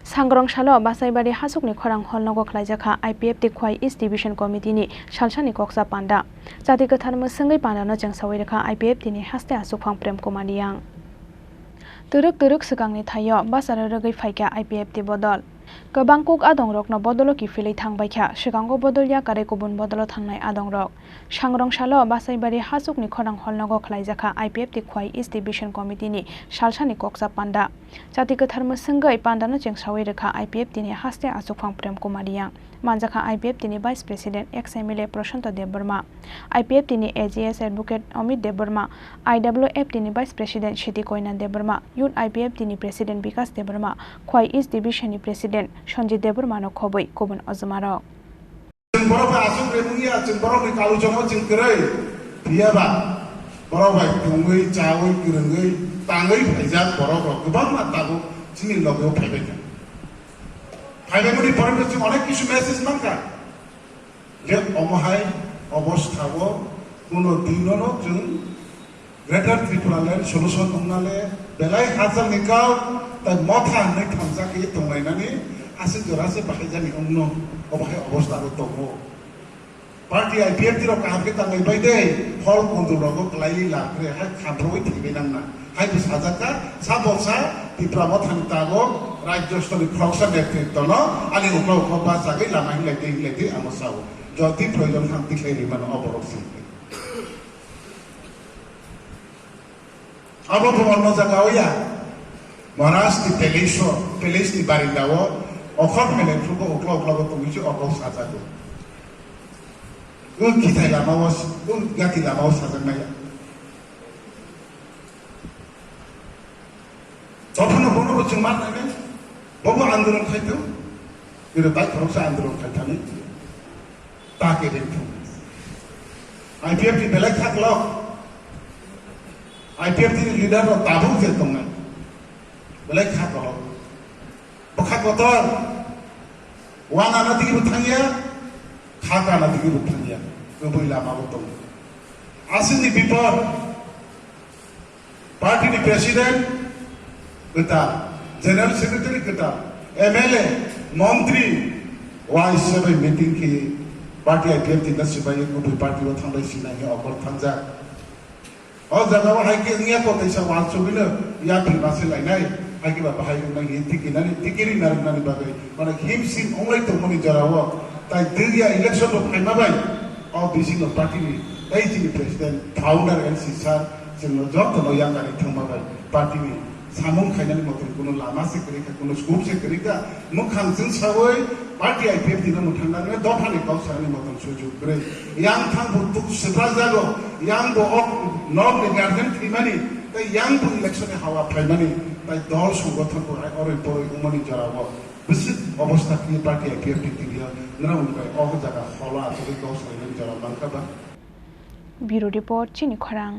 Sangrong Shalo Basaibari Hasukni Khorang Holnogo Khlaijaka IPF ti Khwai East Division Committee ni Shalshani Koksa Panda Jati Kathar Musangai Panda no Jangsawairaka IPF ti ni Haste Asukphang Prem Kumar Yang Turuk Sekangni Thayo Basara Ragai Phaika IPF ti Bodol Kabangkuk Adongrok no Bodolo ki Filai Thangbaikha Sikango Bodolya Kare Kubun Bodolo Thangnai Adongrok Sangrong Shalo Basaibari Hasukni Khorang Holnogo Khlaijaka IPF ti Khwai East Division Committee ni Shalshani Koksa Panda Jati Kathar Musangai Panda no Jangsawairaka IPF ti ni Haste Asukphang Prem Kumar Yang Manjaka IPF ti ni Vice President ex-MLA Prashanto Debarma IPF ti ni AGS Advocate Amit Debarma IWF ti ni Vice President Shiti Koinan Debarma Youth IPF ti ni President Vikas Debarma Khwai East Division ni President Sanjit Debarma no khoboi Kubun Ozmarok Boroba asuk remunya jeng borok ni kalu jomo jeng kerai dia ba boroba tungui cawi kerengai tangai pajak borok kebang mataku sini logo pajak pajak muni borok jeng onek kisu message mangka lihat omohai obosthawo kuno dinono jeng Greater Tripura Land solution tungnale belai hasil nikau dan motha nek thamsa ki tungai nani asik jorase pajak ni umno obahe obostha tomo Parti IPF ti ro kaham ke tangai baide hol kundu rogo klai lakre hai khamroi thibe nangna hai bisajaka sabosa ti pramot hantago rajya stoli khoksa netrito no ali uklo khoba sagai lamai lete amosao joti proyojon khanti khlei man oboroksi abo bhorno jagao ya Maharashtra Pelis ti barindawo okhot mele thuko uklo tumichu oklo sajago kita lamawas, gati lamawas saja maya. Apapun bono cuma nanya, bawa andolan kaitu, itu tak terus andolan kaitani, tak kira itu. IPF di belak hak lok, IPF di leader lo tabung jetongan, belak hak lok, bukan kotor, uang anak tinggi bertanya. Khaka na digi rutanya keboi lama betul asin di bipor parti di presiden kita general secretary kita MLA menteri wise sebagai meeting ki parti IPF tidak sebagai keboi parti lo thambai sinanya okor thanja oh jaga wa hai ki niya ko taisa wan subina ya pilbase lainai hai ki bapa hai nang tikiri nani bagai mana himsin only to moni jarawa তাই দিল্লিয়া election ফাইমাবাই অ বিসিং party এই যিনি president founder NC sir जों যতন ইয়াঙ্গানি থামাবাই party সামুং খাইনানি মতন কোনো লামা সে করিকা কোনো scoop সে করিকা মুখাং जों সাবই party IPF দিন মুঠান্দানে দফানি কাউসানি মতন সুযোগ করে ইয়াং থাং বুতুক সেপ্রা জাগো ইয়াং বো অফ নব নি গার্ডেন থিমানি তাই ইয়াং বো ইলেকশনে হাওয়া ফাইমানি তাই দল সংগঠন কো অরে পরে উমনি জরাবো বিশেষ অবস্থা কি পার্টি আইপিএফ দিলিয়া নাউনবাই অহ জায়গা হলা আতরি কাউসানি জরা মানকাবা Bureau Report Chini Khorang